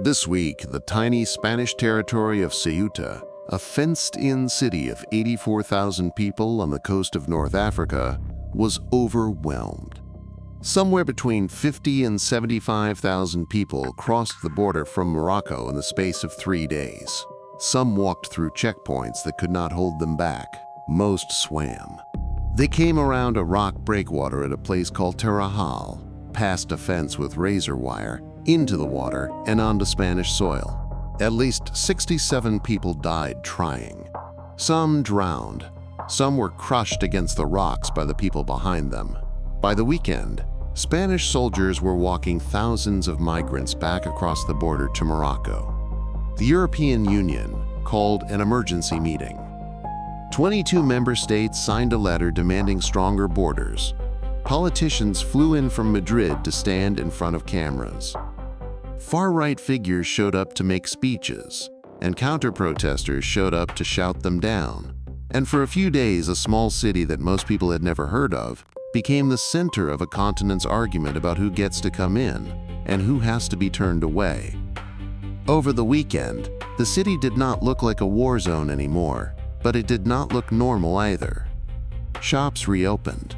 This week, the tiny Spanish territory of Ceuta, a fenced-in city of 84,000 people on the coast of North Africa, was overwhelmed. Somewhere between 50 and 75,000 people crossed the border from Morocco in the space of 3 days. Some walked through checkpoints that could not hold them back. Most swam. They came around a rock breakwater at a place called Tarajal, past a fence with razor wire, into the water and onto Spanish soil. At least 67 people died trying. Some drowned. Some were crushed against the rocks by the people behind them. By the weekend, Spanish soldiers were walking thousands of migrants back across the border to Morocco. The European Union called an emergency meeting. 22 member states signed a letter demanding stronger borders. Politicians flew in from Madrid to stand in front of cameras. Far-right figures showed up to make speeches, and counter-protesters showed up to shout them down. And for a few days, a small city that most people had never heard of became the center of a continent's argument about who gets to come in and who has to be turned away. Over the weekend, the city did not look like a war zone anymore, but it did not look normal either. Shops reopened.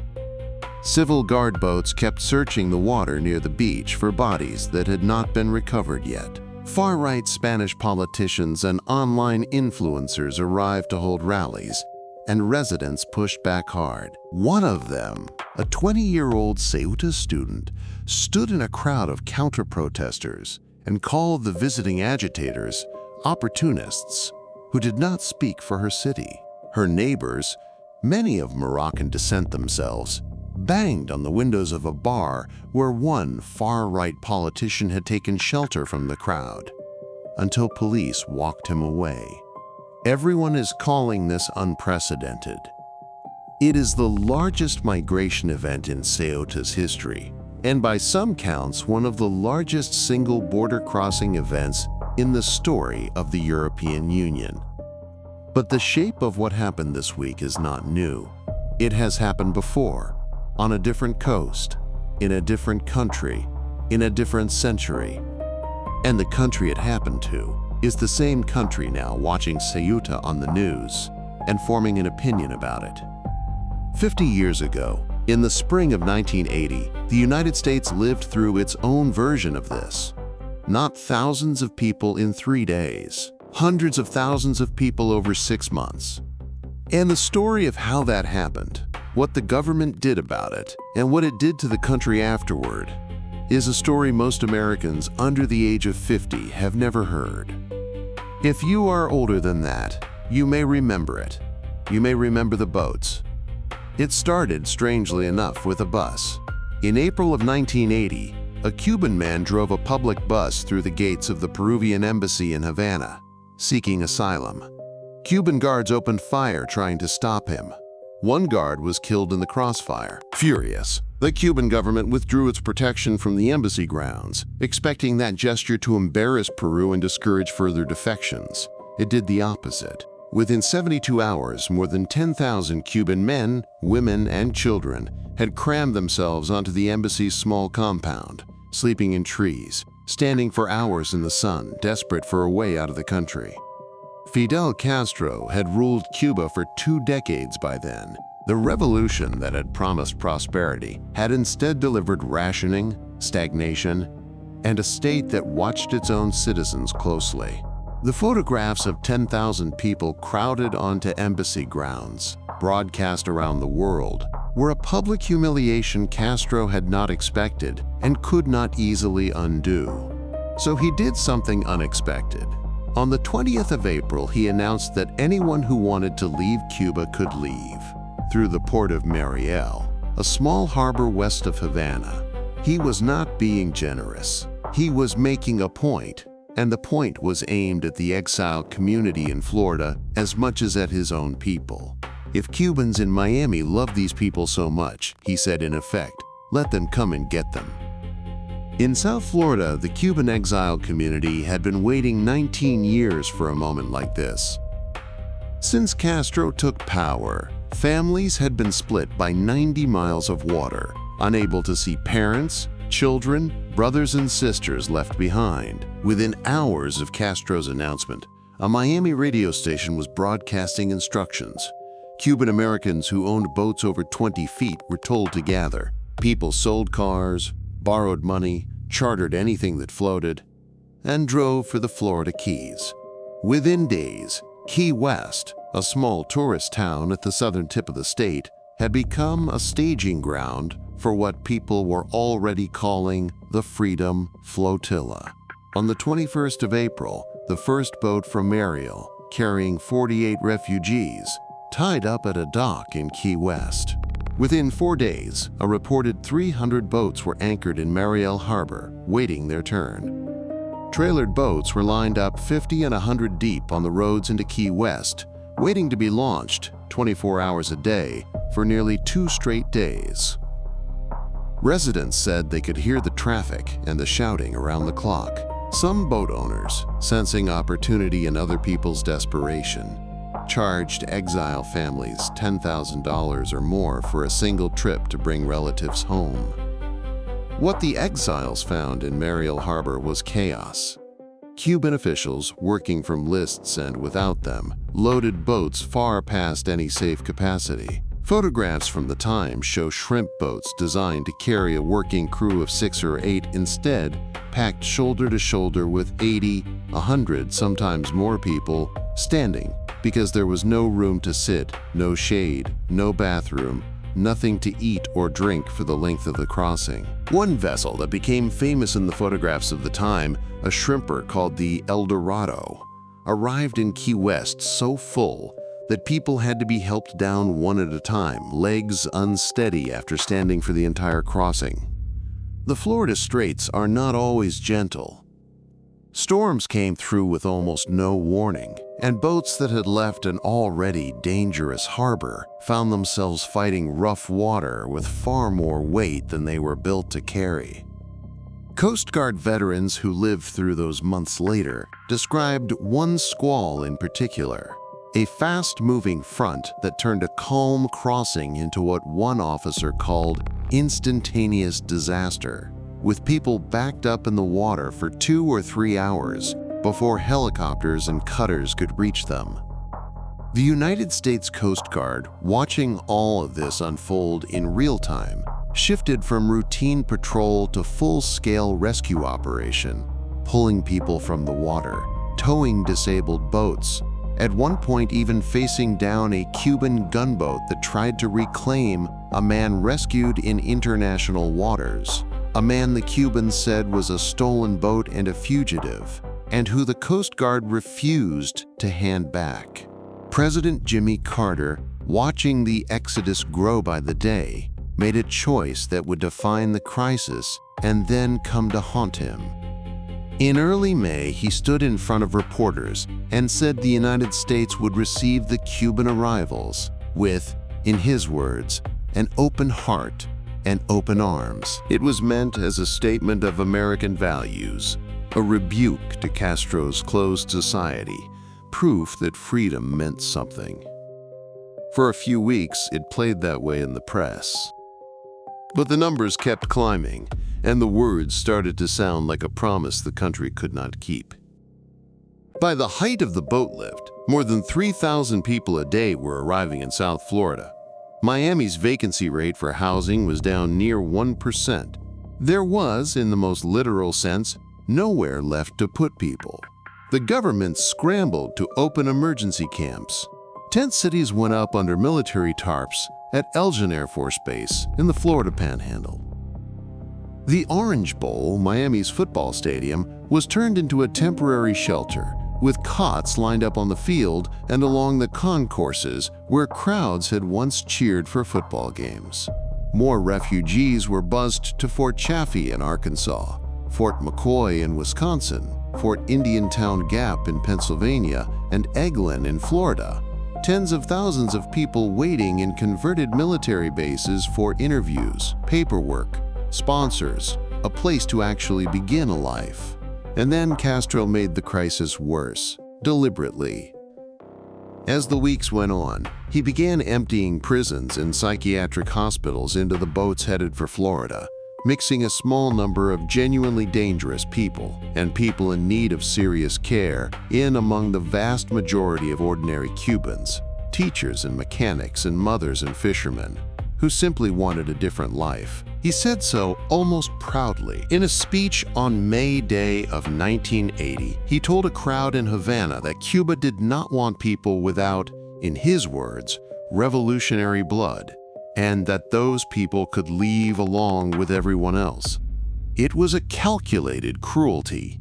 Civil guard boats kept searching the water near the beach for bodies that had not been recovered yet. Far-right Spanish politicians and online influencers arrived to hold rallies, and residents pushed back hard. One of them, a 20-year-old Ceuta student, stood in a crowd of counter-protesters and called the visiting agitators opportunists who did not speak for her city. Her neighbors, many of Moroccan descent themselves, banged on the windows of a bar where one far-right politician had taken shelter from the crowd, until police walked him away. Everyone is calling this unprecedented. It is the largest migration event in Ceuta's history, and by some counts, one of the largest single border crossing events in the story of the European Union. But the shape of what happened this week is not new. It has happened before, on a different coast, in a different country, in a different century. And the country it happened to is the same country now watching Ceuta on the news and forming an opinion about it. 50 years ago, in the spring of 1980, the United States lived through its own version of this. Not thousands of people in 3 days, hundreds of thousands of people over 6 months. And the story of how that happened, what the government did about it, and what it did to the country afterward, is a story most Americans under the age of 50 have never heard. If you are older than that, you may remember it. You may remember the boats. It started, strangely enough, with a bus. In April of 1980, a Cuban man drove a public bus through the gates of the Peruvian embassy in Havana, seeking asylum. Cuban guards opened fire trying to stop him. One guard was killed in the crossfire. Furious, the Cuban government withdrew its protection from the embassy grounds, expecting that gesture to embarrass Peru and discourage further defections. It did the opposite. Within 72 hours, more than 10,000 Cuban men, women, and children had crammed themselves onto the embassy's small compound, sleeping in trees, standing for hours in the sun, desperate for a way out of the country. Fidel Castro had ruled Cuba for 2 decades by then. The revolution that had promised prosperity had instead delivered rationing, stagnation, and a state that watched its own citizens closely. The photographs of 10,000 people crowded onto embassy grounds, broadcast around the world, were a public humiliation Castro had not expected and could not easily undo. So he did something unexpected. On the 20th of April, he announced that anyone who wanted to leave Cuba could leave, through the port of Mariel, a small harbor west of Havana. He was not being generous. He was making a point, and the point was aimed at the exiled community in Florida as much as at his own people. If Cubans in Miami love these people so much, he said in effect, let them come and get them. In South Florida, the Cuban exile community had been waiting 19 years for a moment like this. Since Castro took power, families had been split by 90 miles of water, unable to see parents, children, brothers and sisters left behind. Within hours of Castro's announcement, a Miami radio station was broadcasting instructions. Cuban Americans who owned boats over 20 feet were told to gather. People sold cars, borrowed money, chartered anything that floated, and drove for the Florida Keys. Within days, Key West, a small tourist town at the southern tip of the state, had become a staging ground for what people were already calling the Freedom Flotilla. On the 21st of April, the first boat from Mariel, carrying 48 refugees, tied up at a dock in Key West. Within 4 days, a reported 300 boats were anchored in Mariel Harbor, waiting their turn. Trailered boats were lined up 50 and 100 deep on the roads into Key West, waiting to be launched 24 hours a day for nearly 2 straight days. Residents said they could hear the traffic and the shouting around the clock. Some boat owners, sensing opportunity in other people's desperation, charged exile families $10,000 or more for a single trip to bring relatives home. What the exiles found in Mariel Harbor was chaos. Cuban officials, working from lists and without them, loaded boats far past any safe capacity. Photographs from the time show shrimp boats designed to carry a working crew of 6 or 8 instead packed shoulder to shoulder with 80, 100, sometimes more people standing because there was no room to sit, no shade, no bathroom, nothing to eat or drink for the length of the crossing. One vessel that became famous in the photographs of the time, a shrimper called the El Dorado, arrived in Key West so full that people had to be helped down one at a time, legs unsteady after standing for the entire crossing. The Florida Straits are not always gentle. Storms came through with almost no warning, and boats that had left an already dangerous harbor found themselves fighting rough water with far more weight than they were built to carry. Coast Guard veterans who lived through those months later described one squall in particular, a fast-moving front that turned a calm crossing into what one officer called instantaneous disaster, with people backed up in the water for 2 or 3 hours before helicopters and cutters could reach them. The United States Coast Guard, watching all of this unfold in real time, shifted from routine patrol to full-scale rescue operation, pulling people from the water, towing disabled boats, at one point even facing down a Cuban gunboat that tried to reclaim a man rescued in international waters, a man the Cubans said was a stolen boat and a fugitive, and who the Coast Guard refused to hand back. President Jimmy Carter, watching the exodus grow by the day, made a choice that would define the crisis and then come to haunt him. In early May, he stood in front of reporters and said the United States would receive the Cuban arrivals with, in his words, an open heart and open arms. It was meant as a statement of American values, a rebuke to Castro's closed society, proof that freedom meant something. For a few weeks, it played that way in the press. But the numbers kept climbing, and the words started to sound like a promise the country could not keep. By the height of the boat lift, more than 3,000 people a day were arriving in South Florida. Miami's vacancy rate for housing was down near 1%. There was, in the most literal sense, nowhere left to put people. The government scrambled to open emergency camps. Tent cities went up under military tarps at Elgin Air Force Base in the Florida Panhandle. The Orange Bowl, Miami's football stadium, was turned into a temporary shelter, with cots lined up on the field and along the concourses where crowds had once cheered for football games. More refugees were buzzed to Fort Chaffee in Arkansas, Fort McCoy in Wisconsin, Fort Indiantown Gap in Pennsylvania, and Eglin in Florida. Tens of thousands of people waiting in converted military bases for interviews, paperwork, sponsors, a place to actually begin a life. And then Castro made the crisis worse, deliberately. As the weeks went on, he began emptying prisons and psychiatric hospitals into the boats headed for Florida, mixing a small number of genuinely dangerous people and people in need of serious care in among the vast majority of ordinary Cubans, teachers and mechanics and mothers and fishermen, who simply wanted a different life. He said so almost proudly. In a speech on May Day of 1980, he told a crowd in Havana that Cuba did not want people without, in his words, revolutionary blood, and that those people could leave along with everyone else. It was a calculated cruelty.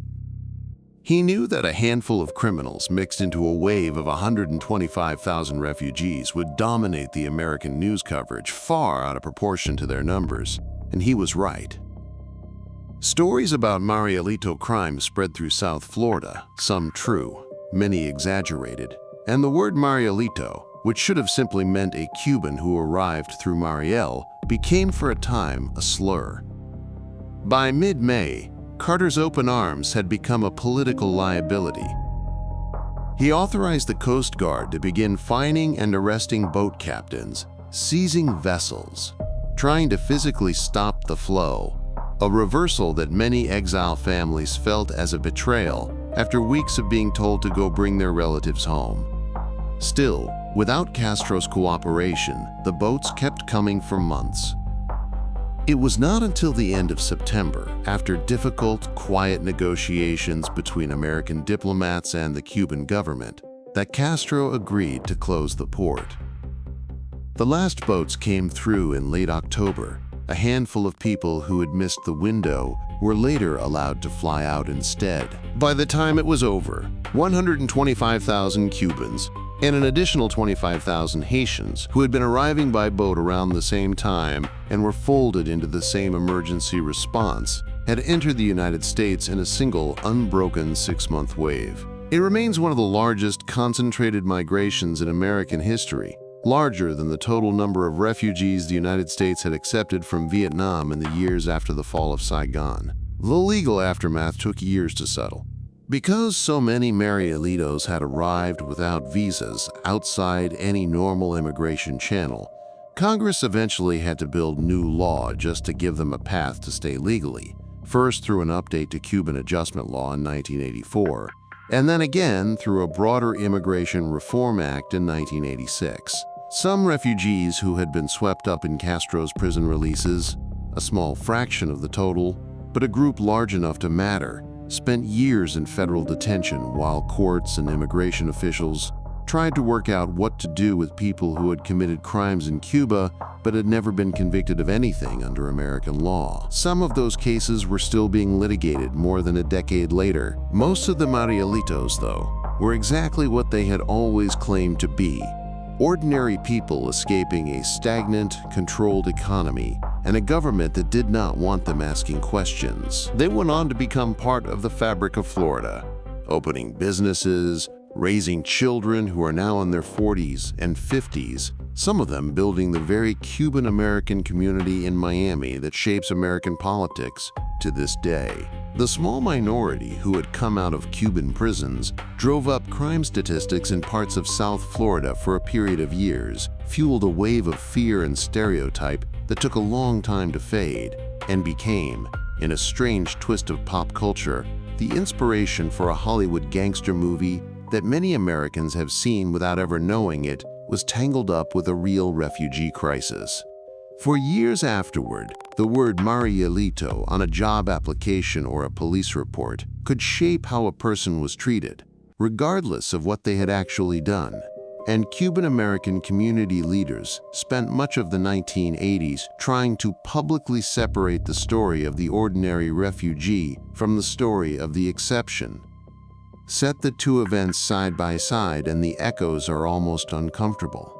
He knew that a handful of criminals mixed into a wave of 125,000 refugees would dominate the American news coverage far out of proportion to their numbers, and he was right. Stories about Marielito crimes spread through South Florida, some true, many exaggerated, and the word Marielito, which should have simply meant a Cuban who arrived through Mariel, became for a time a slur. By mid-May, Carter's open arms had become a political liability. He authorized the Coast Guard to begin fining and arresting boat captains, seizing vessels, trying to physically stop the flow, a reversal that many exile families felt as a betrayal after weeks of being told to go bring their relatives home. Still, without Castro's cooperation, the boats kept coming for months. It was not until the end of September, after difficult, quiet negotiations between American diplomats and the Cuban government, that Castro agreed to close the port. The last boats came through in late October. A handful of people who had missed the window were later allowed to fly out instead. By the time it was over, 125,000 Cubans and an additional 25,000 Haitians who had been arriving by boat around the same time and were folded into the same emergency response had entered the United States in a single, unbroken 6-month wave. It remains one of the largest concentrated migrations in American history, larger than the total number of refugees the United States had accepted from Vietnam in the years after the fall of Saigon. The legal aftermath took years to settle. Because so many Marielitos had arrived without visas outside any normal immigration channel, Congress eventually had to build new law just to give them a path to stay legally, first through an update to Cuban Adjustment Law in 1984, and then again through a broader Immigration Reform Act in 1986. Some refugees who had been swept up in Castro's prison releases, a small fraction of the total, but a group large enough to matter, spent years in federal detention while courts and immigration officials tried to work out what to do with people who had committed crimes in Cuba but had never been convicted of anything under American law. Some of those cases were still being litigated more than a decade later. Most of the Marielitos, though, were exactly what they had always claimed to be: ordinary people escaping a stagnant, controlled economy and a government that did not want them asking questions. They went on to become part of the fabric of Florida, opening businesses, raising children who are now in their 40s and 50s, some of them building the very Cuban-American community in Miami that shapes American politics to this day. The small minority who had come out of Cuban prisons drove up crime statistics in parts of South Florida for a period of years, fueled a wave of fear and stereotype that took a long time to fade, and became, in a strange twist of pop culture, the inspiration for a Hollywood gangster movie that many Americans have seen without ever knowing it was tangled up with a real refugee crisis. For years afterward, the word Marielito on a job application or a police report could shape how a person was treated, regardless of what they had actually done. And Cuban-American community leaders spent much of the 1980s trying to publicly separate the story of the ordinary refugee from the story of the exception. Set the two events side by side and the echoes are almost uncomfortable.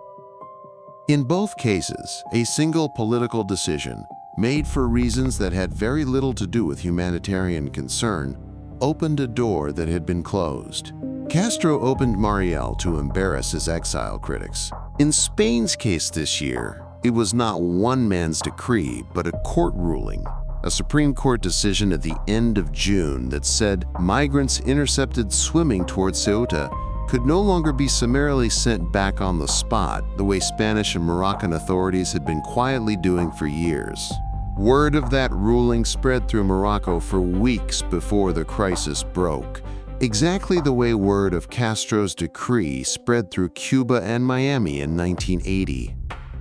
In both cases, a single political decision, made for reasons that had very little to do with humanitarian concern, opened a door that had been closed. Castro opened Mariel to embarrass his exile critics. In Spain's case this year, it was not one man's decree, but a court ruling, a Supreme Court decision at the end of June that said migrants intercepted swimming towards Ceuta could no longer be summarily sent back on the spot the way Spanish and Moroccan authorities had been quietly doing for years. Word of that ruling spread through Morocco for weeks before the crisis broke, exactly the way word of Castro's decree spread through Cuba and Miami in 1980.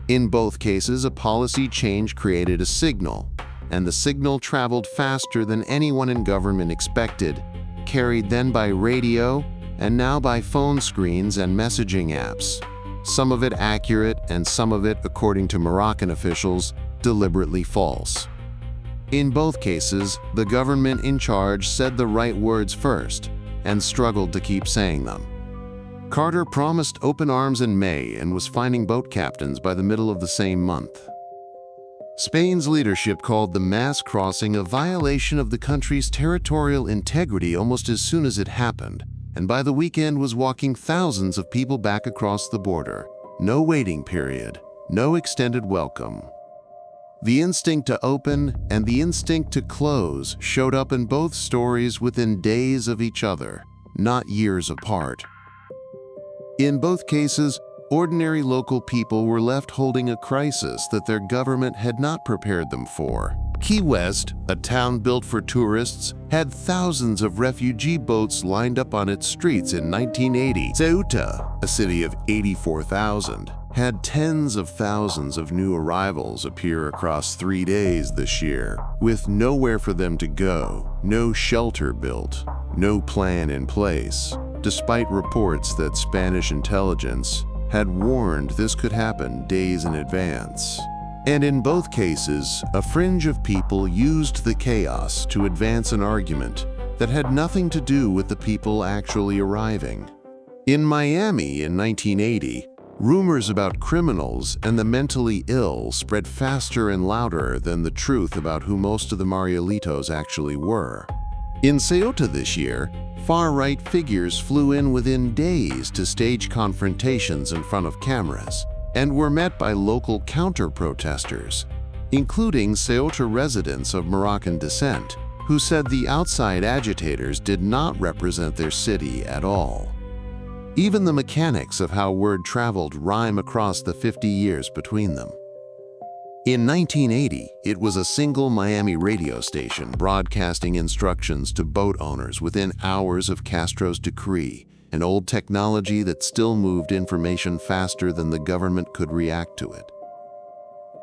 In both cases, a policy change created a signal, and the signal traveled faster than anyone in government expected, carried then by radio and now by phone screens and messaging apps. Some of it accurate and some of it, according to Moroccan officials, deliberately false. In both cases, the government in charge said the right words first and struggled to keep saying them. Carter promised open arms in May and was finding boat captains by the middle of the same month. Spain's leadership called the mass crossing a violation of the country's territorial integrity almost as soon as it happened, and by the weekend was walking thousands of people back across the border. No waiting period, no extended welcome. The instinct to open and the instinct to close showed up in both stories within days of each other, not years apart. In both cases, ordinary local people were left holding a crisis that their government had not prepared them for. Key West, a town built for tourists, had thousands of refugee boats lined up on its streets in 1980. Ceuta, a city of 84,000, had tens of thousands of new arrivals appear across 3 days this year, with nowhere for them to go, no shelter built, no plan in place, despite reports that Spanish intelligence had warned this could happen days in advance. And in both cases, a fringe of people used the chaos to advance an argument that had nothing to do with the people actually arriving. In Miami in 1980, rumors about criminals and the mentally ill spread faster and louder than the truth about who most of the Marielitos actually were. In Ceuta this year, far-right figures flew in within days to stage confrontations in front of cameras and were met by local counter-protesters, including Ceuta residents of Moroccan descent, who said the outside agitators did not represent their city at all. Even the mechanics of how word traveled rhyme across the 50 years between them. In 1980, it was a single Miami radio station broadcasting instructions to boat owners within hours of Castro's decree, an old technology that still moved information faster than the government could react to it.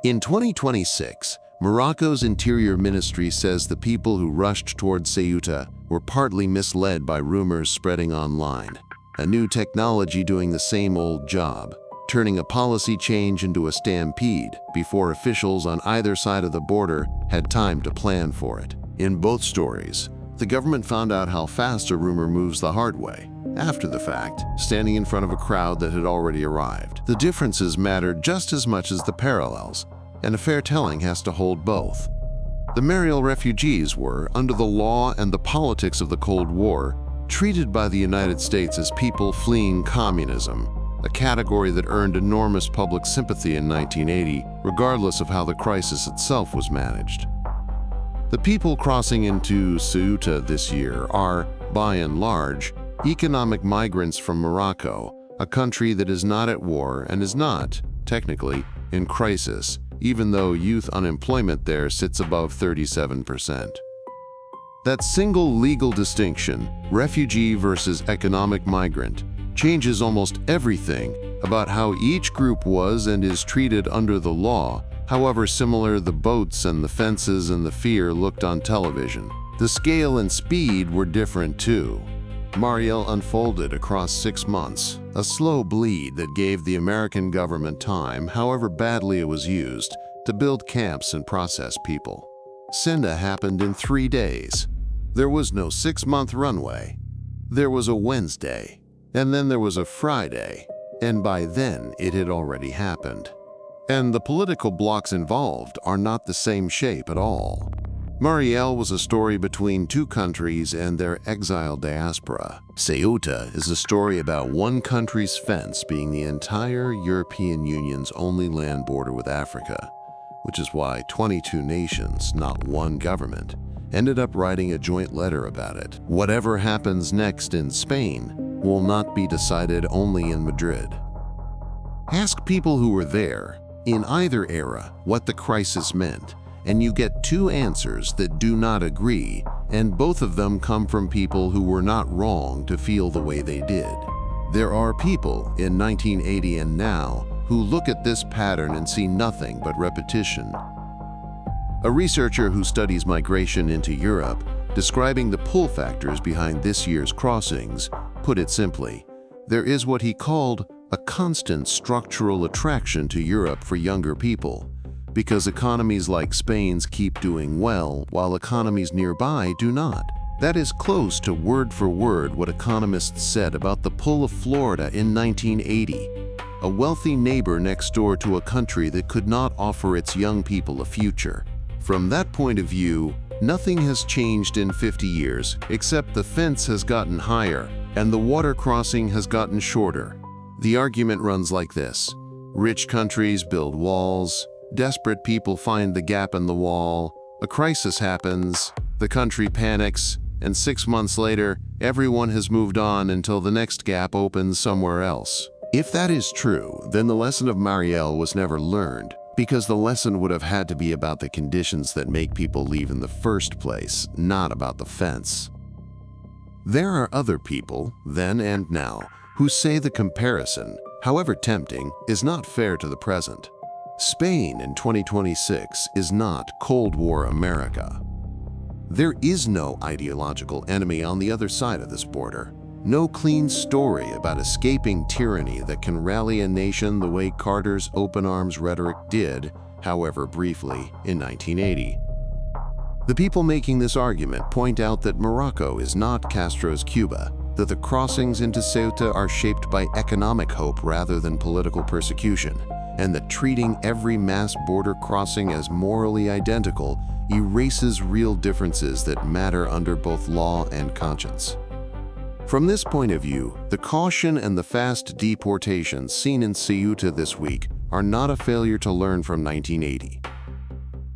In 2026, Morocco's Interior Ministry says the people who rushed toward Ceuta were partly misled by rumors spreading online. A new technology doing the same old job, turning a policy change into a stampede before officials on either side of the border had time to plan for it. In both stories, the government found out how fast a rumor moves the hard way, after the fact, standing in front of a crowd that had already arrived. The differences mattered just as much as the parallels, and a fair telling has to hold both. The Mariel refugees were, under the law and the politics of the Cold War, treated by the United States as people fleeing communism, a category that earned enormous public sympathy in 1980, regardless of how the crisis itself was managed. The people crossing into Ceuta this year are, by and large, economic migrants from Morocco, a country that is not at war and is not, technically, in crisis, even though youth unemployment there sits above 37%. That single legal distinction, refugee versus economic migrant, changes almost everything about how each group was and is treated under the law, however similar the boats and the fences and the fear looked on television. The scale and speed were different too. Mariel unfolded across 6 months, a slow bleed that gave the American government time, however badly it was used, to build camps and process people. Ceuta happened in 3 days. There was no 6-month runway. There was a Wednesday, and then there was a Friday, and by then it had already happened. And the political blocs involved are not the same shape at all. Mariel was a story between two countries and their exiled diaspora. Ceuta is a story about one country's fence being the entire European Union's only land border with Africa, which is why 22 nations, not one government, ended up writing a joint letter about it. Whatever happens next in Spain will not be decided only in Madrid. Ask people who were there, in either era, what the crisis meant, and you get two answers that do not agree, and both of them come from people who were not wrong to feel the way they did. There are people in 1980 and now who look at this pattern and see nothing but repetition. A researcher who studies migration into Europe, describing the pull factors behind this year's crossings, put it simply, there is what he called a constant structural attraction to Europe for younger people, because economies like Spain's keep doing well while economies nearby do not. That is close to word for word what economists said about the pull of Florida in 1980, a wealthy neighbor next door to a country that could not offer its young people a future. From that point of view, nothing has changed in 50 years, except the fence has gotten higher and the water crossing has gotten shorter. The argument runs like this. Rich countries build walls, desperate people find the gap in the wall, a crisis happens, the country panics, and 6 months later, everyone has moved on until the next gap opens somewhere else. If that is true, then the lesson of Marielle was never learned, because the lesson would have had to be about the conditions that make people leave in the first place, not about the fence. There are other people, then and now, who say the comparison, however tempting, is not fair to the present. Spain in 2026 is not Cold War America. There is no ideological enemy on the other side of this border. No clean story about escaping tyranny that can rally a nation the way Carter's open arms rhetoric did, however briefly, in 1980. The people making this argument point out that Morocco is not Castro's Cuba, that the crossings into Ceuta are shaped by economic hope rather than political persecution, and that treating every mass border crossing as morally identical erases real differences that matter under both law and conscience. From this point of view, the caution and the fast deportations seen in Ceuta this week are not a failure to learn from 1980.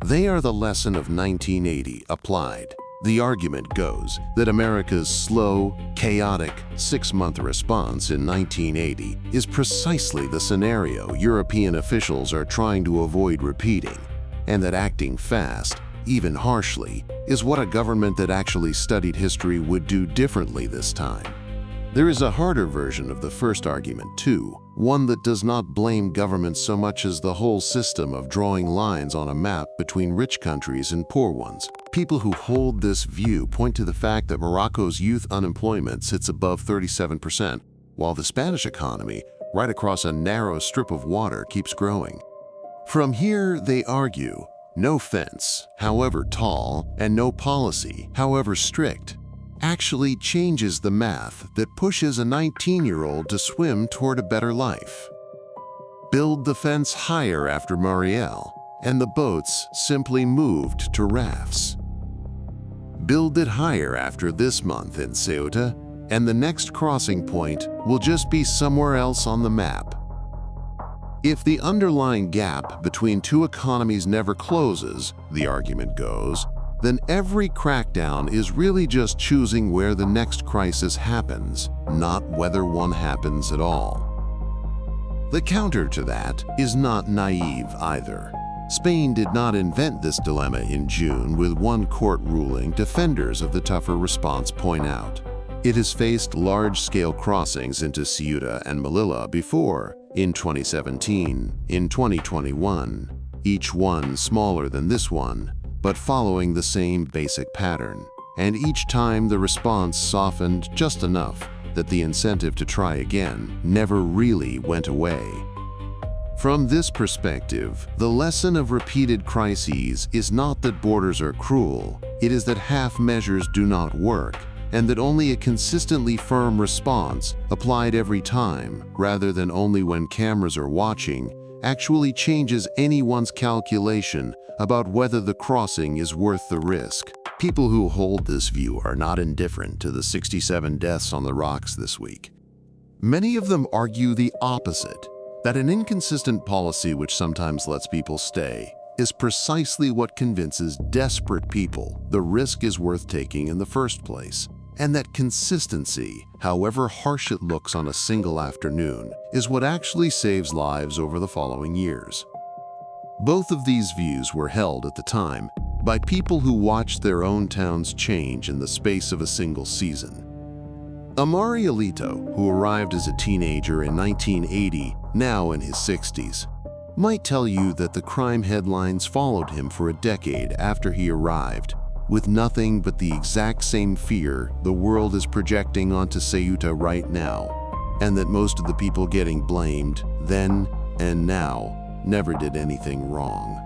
They are the lesson of 1980 applied. The argument goes that America's slow, chaotic, 6-month response in 1980 is precisely the scenario European officials are trying to avoid repeating, and that acting fast, even harshly, is what a government that actually studied history would do differently this time. There is a harder version of the first argument too, one that does not blame governments so much as the whole system of drawing lines on a map between rich countries and poor ones. People who hold this view point to the fact that Morocco's youth unemployment sits above 37%, while the Spanish economy, right across a narrow strip of water, keeps growing. From here, they argue, no fence, however tall, and no policy, however strict, actually changes the math that pushes a 19-year-old to swim toward a better life. Build the fence higher after Marielle, and the boats simply moved to rafts. Build it higher after this month in Ceuta, and the next crossing point will just be somewhere else on the map. If the underlying gap between two economies never closes, the argument goes, then every crackdown is really just choosing where the next crisis happens, not whether one happens at all. The counter to that is not naive either. Spain did not invent this dilemma in June with one court ruling defenders of the tougher response point out. It has faced large-scale crossings into Ceuta and Melilla before, in 2017, in 2021, each one smaller than this one, but following the same basic pattern. And each time the response softened just enough that the incentive to try again never really went away. From this perspective, the lesson of repeated crises is not that borders are cruel, it is that half measures do not work, and that only a consistently firm response, applied every time, rather than only when cameras are watching, actually changes anyone's calculation about whether the crossing is worth the risk. People who hold this view are not indifferent to the 67 deaths on the rocks this week. Many of them argue the opposite, that an inconsistent policy which sometimes lets people stay is precisely what convinces desperate people the risk is worth taking in the first place, and that consistency, however harsh it looks on a single afternoon, is what actually saves lives over the following years. Both of these views were held at the time by people who watched their own towns change in the space of a single season. Amari Alito, who arrived as a teenager in 1980, now in his 60s, might tell you that the crime headlines followed him for a decade after he arrived, with nothing but the exact same fear the world is projecting onto Ceuta right now, and that most of the people getting blamed then and now never did anything wrong.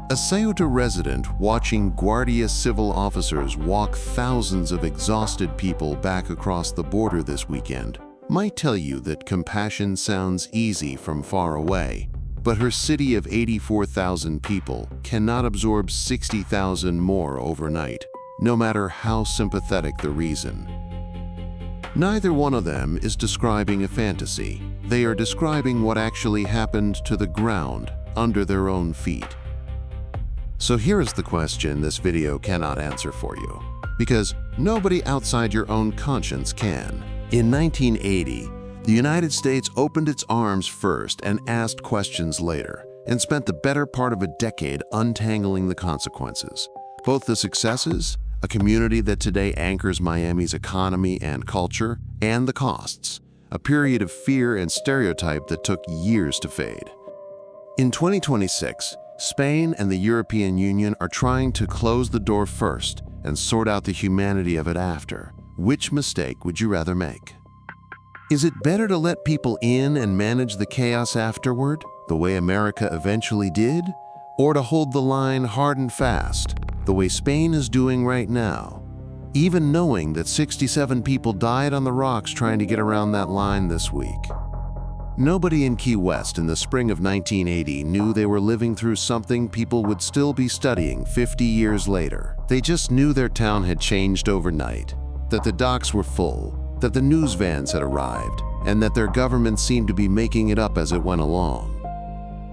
A Ceuta resident watching Guardia Civil officers walk thousands of exhausted people back across the border this weekend might tell you that compassion sounds easy from far away, but her city of 84,000 people cannot absorb 60,000 more overnight, no matter how sympathetic the reason. Neither one of them is describing a fantasy. They are describing what actually happened to the ground under their own feet. So here is the question this video cannot answer for you, because nobody outside your own conscience can. In 1980, the United States opened its arms first and asked questions later, and spent the better part of a decade untangling the consequences. Both the successes, a community that today anchors Miami's economy and culture, and the costs, a period of fear and stereotype that took years to fade. In 2026, Spain and the European Union are trying to close the door first and sort out the humanity of it after. Which mistake would you rather make? Is it better to let people in and manage the chaos afterward, the way America eventually did, or to hold the line hard and fast, the way Spain is doing right now, even knowing that 67 people died on the rocks trying to get around that line this week? Nobody in Key West in the spring of 1980 knew they were living through something people would still be studying 50 years later. They just knew their town had changed overnight, that the docks were full, that the news vans had arrived, and that their government seemed to be making it up as it went along.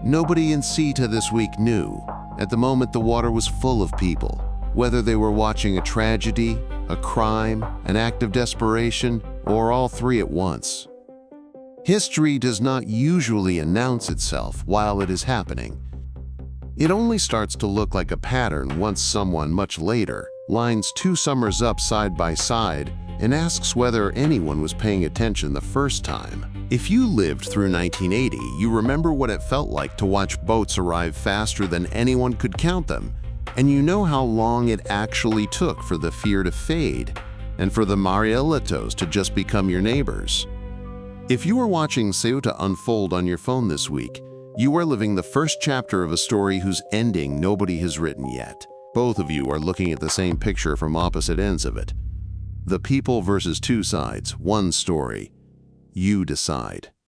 Nobody in Ceuta this week knew. At the moment, the water was full of people, whether they were watching a tragedy, a crime, an act of desperation, or all three at once. History does not usually announce itself while it is happening. It only starts to look like a pattern once someone much later lines two summers up side by side and asks whether anyone was paying attention the first time. If you lived through 1980, you remember what it felt like to watch boats arrive faster than anyone could count them, and you know how long it actually took for the fear to fade and for the Marielitos to just become your neighbors. If you are watching Ceuta unfold on your phone this week, you are living the first chapter of a story whose ending nobody has written yet. Both of you are looking at the same picture from opposite ends of it. The people versus two sides, one story. You decide.